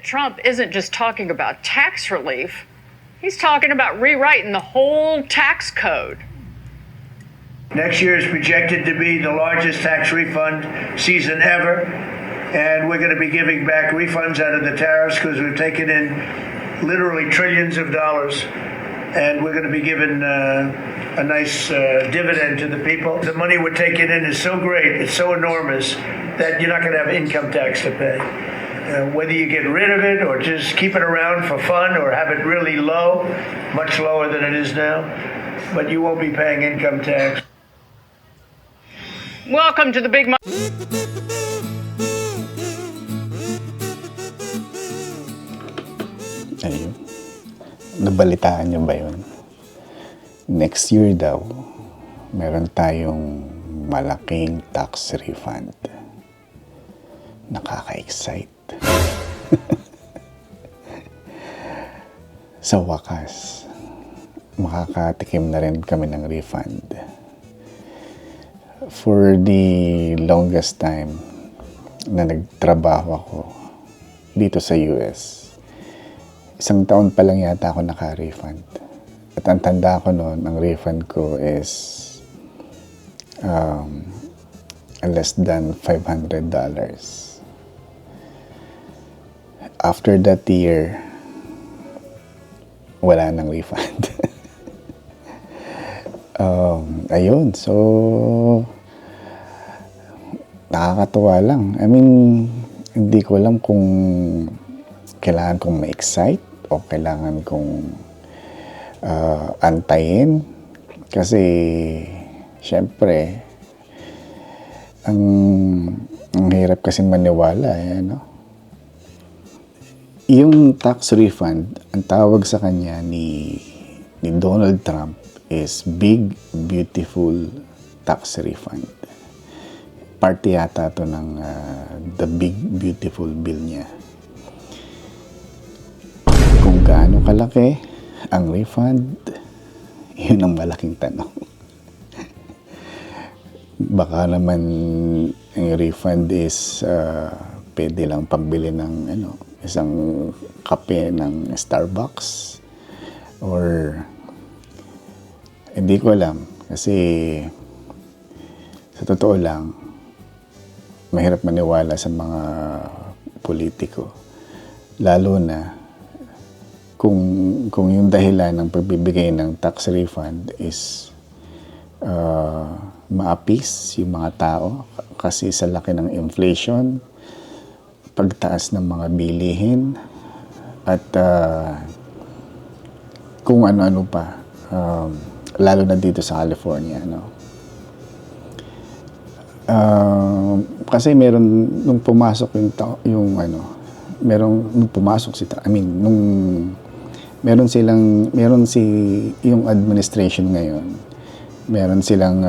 Trump isn't just talking about tax relief, he's talking about rewriting the whole tax code. Next year is projected to be the largest tax refund season ever, and we're going to be giving back refunds out of the tariffs because we've taken in literally trillions of dollars, and we're going to be giving a nice dividend to the people. The money we're taking in is so great, it's so enormous, that you're not going to have income tax to pay. Whether you get rid of it or just keep it around for fun or have it really low, much lower than it is now, but you won't be paying income tax. Welcome to the Big Mike. Ayun. Nabalitaan niyo ba yun? Next year daw, meron tayong malaking tax refund. Nakaka-excite. Sa wakas, makakatikim na rin kami ng refund. For the longest time na nagtrabaho ako dito sa US, isang taon pa lang yata ako naka-refund. At ang tanda ko noon, ang refund ko is less than $500. After that year, wala nang refund. Ayun, so nakakatuwa lang. I mean, hindi ko alam kung kailangan kong ma-excite o kailangan kong antayin. Kasi, syempre, ang hirap kasi maniwala, no? Yung tax refund, ang tawag sa kanya ni Donald Trump is Big Beautiful Tax Refund. Parte yata to ng The Big Beautiful Bill niya. Kung gaano kalaki ang refund, yun ang malaking tanong. Baka naman ang refund is pwede lang pambili ng isang kape ng Starbucks or hindi ko alam kasi sa totoo lang mahirap maniwala sa mga politiko, lalo na kung yung dahilan ng pagbibigay ng tax refund is maapis yung mga tao kasi sa laki ng inflation, pagtaas ng mga bilihin, at kung ano-ano pa, lalo na dito sa California, no? Kasi meron nung pumasok yung yung administration ngayon, meron silang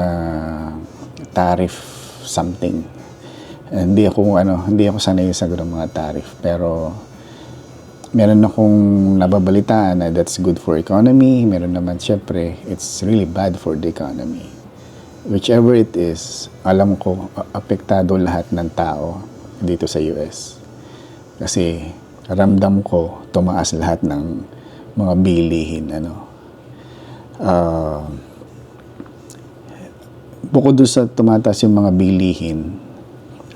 tariff something. Hindi ako sanay sa ganung mga tariff, pero meron akong nababalitaan na that's good for economy. Meron naman syempre it's really bad for the economy. Whichever it is, alam ko apektado lahat ng tao dito sa US. Kasi ramdam ko tumaas lahat ng mga bilihin, bukod doon sa tumataas yung mga bilihin,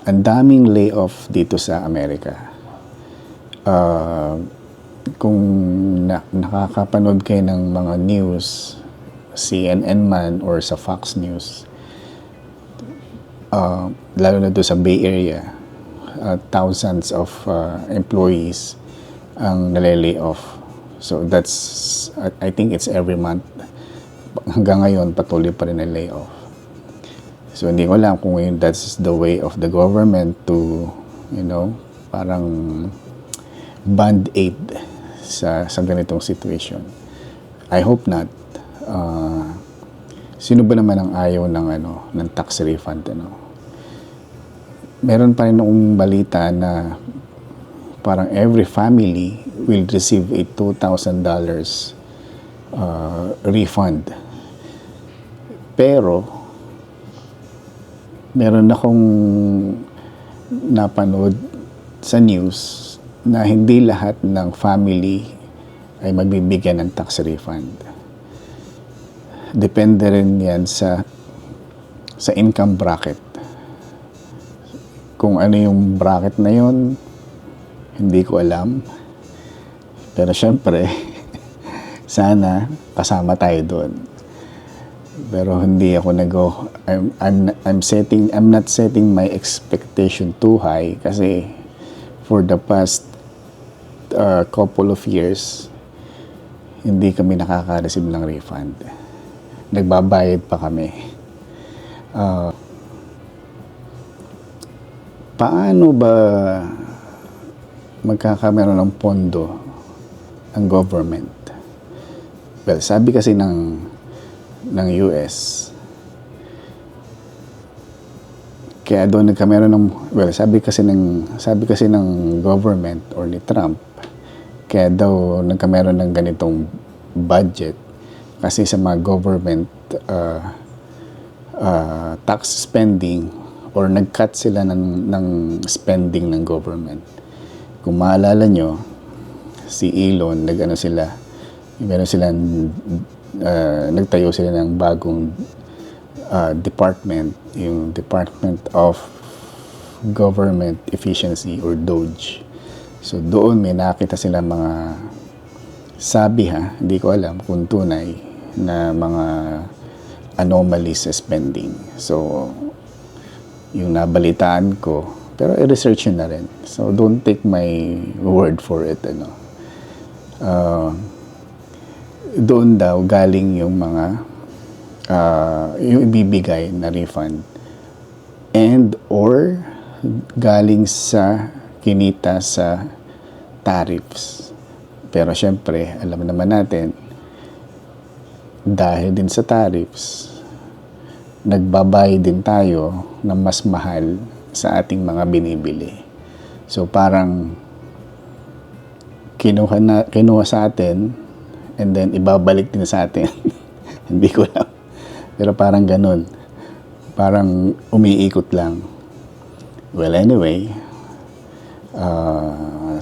ang daming layoff dito sa Amerika. Kung nakakapanood kayo ng mga news, CNN man or sa Fox News, lalo na doon sa Bay Area, thousands of employees ang nalilay off. So that's, I think it's every month. Hanggang ngayon, patuloy pa rin na layoff. So hindi ko alam kung that's the way of the government to, parang band-aid sa ganitong situation. I hope not. Sino ba naman ang ayaw ng tax refund, Meron pa rin noong balita na parang every family will receive a $2,000 refund. Pero meron akong napanood sa news na hindi lahat ng family ay magbibigyan ng tax refund. Depende rin yan sa income bracket. Kung ano yung bracket na yon, hindi ko alam. Pero syempre, sana kasama tayo doon. Pero hindi ako I'm not setting my expectation too high kasi for the past couple of years, hindi kami nakaka-receive ng refund. Nagbabayad pa kami. Paano ba magkakameron ng pondo ang government? Well, sabi kasi ng US, kaya doon nagkameron ng, well, sabi kasi ng government or ni Trump, kaya daw nagkameron ng ganitong budget kasi sa mga government tax spending or nag-cut sila ng spending ng government. Kung maalala nyo, si Elon, meron silang nagtayo sila ng bagong department, yung Department of Government Efficiency or DOGE. So doon may nakita sila mga hindi ko alam kung tunay na mga anomalies sa spending. So yung nabalitaan ko, pero i-research yun na rin. So don't take my word for it. Doon daw galing yung mga yung ibibigay na refund and or galing sa kinita sa tariffs. Pero syempre, alam naman natin, dahil din sa tariffs, nagbabayad din tayo ng mas mahal sa ating mga binibili. So parang kinuha sa atin and then ibabalik din sa atin. Hindi ko alam. Pero parang ganun. Parang umiikot lang. Well, anyway,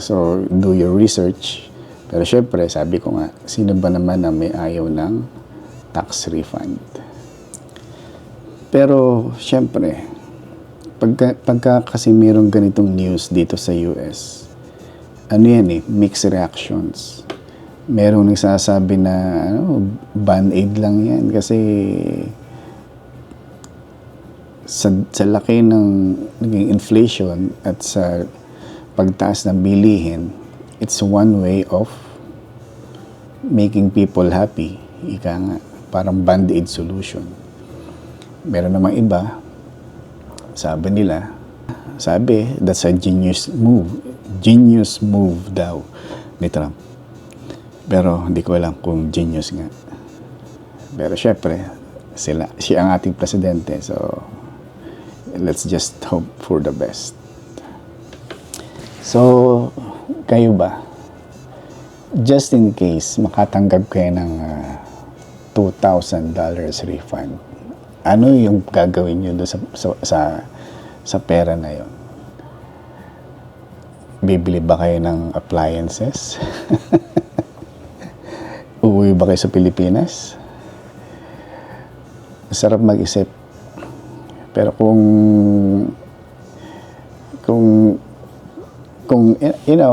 so do your research. Pero syempre, sabi ko nga, sino ba naman na may ayaw ng tax refund? Pero syempre, pagka kasi mayroong ganitong news dito sa US, mixed reactions. Merong nagsasabi na band-aid lang yan kasi sa laki ng naging inflation at sa pagtaas ng bilihin, it's one way of making people happy. Ika nga, parang band-aid solution. Meron namang iba, sabi, that's a genius move daw ni Trump. Pero hindi ko alam kung genius nga. Pero syempre, siya ang ating presidente, so let's just hope for the best. So, kayo ba? Just in case makatanggap kayo ng $2,000 refund, ano yung gagawin nyo doon sa pera na yon? Bibili ba kayo ng appliances? Uuwi ba kayo sa Pilipinas? Masarap mag-isip. Pero kung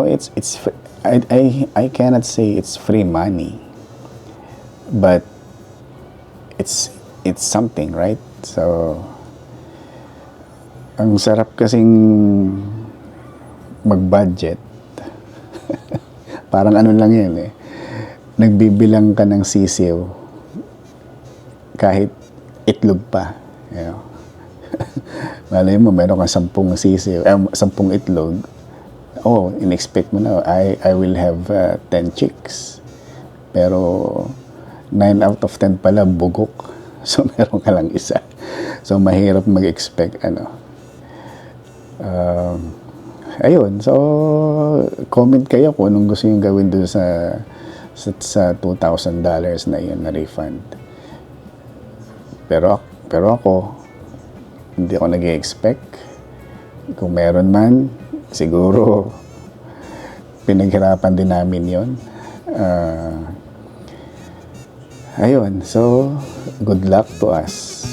it's I cannot say it's free money, but it's something, right? So ang sarap kasing mag-budget. Parang ano lang yan eh. Nagbibilang ka ng sisiw kahit itlog pa. You know? Malay mo, meron kang 10 sisiw, 10 itlog. Oh, in-expect mo na, I will have 10 chicks. Pero 9 out of 10 pala bugok. So, meron ka lang isa. So, mahirap mag-expect, ayun. So, comment kayo kung anong gusto nyo gawin doon sa $2,000 na yun na refund. Pero ako, hindi ako nag-expect. Kung meron man, siguro Pinaghirapan din namin yon. Ayun, so good luck to us.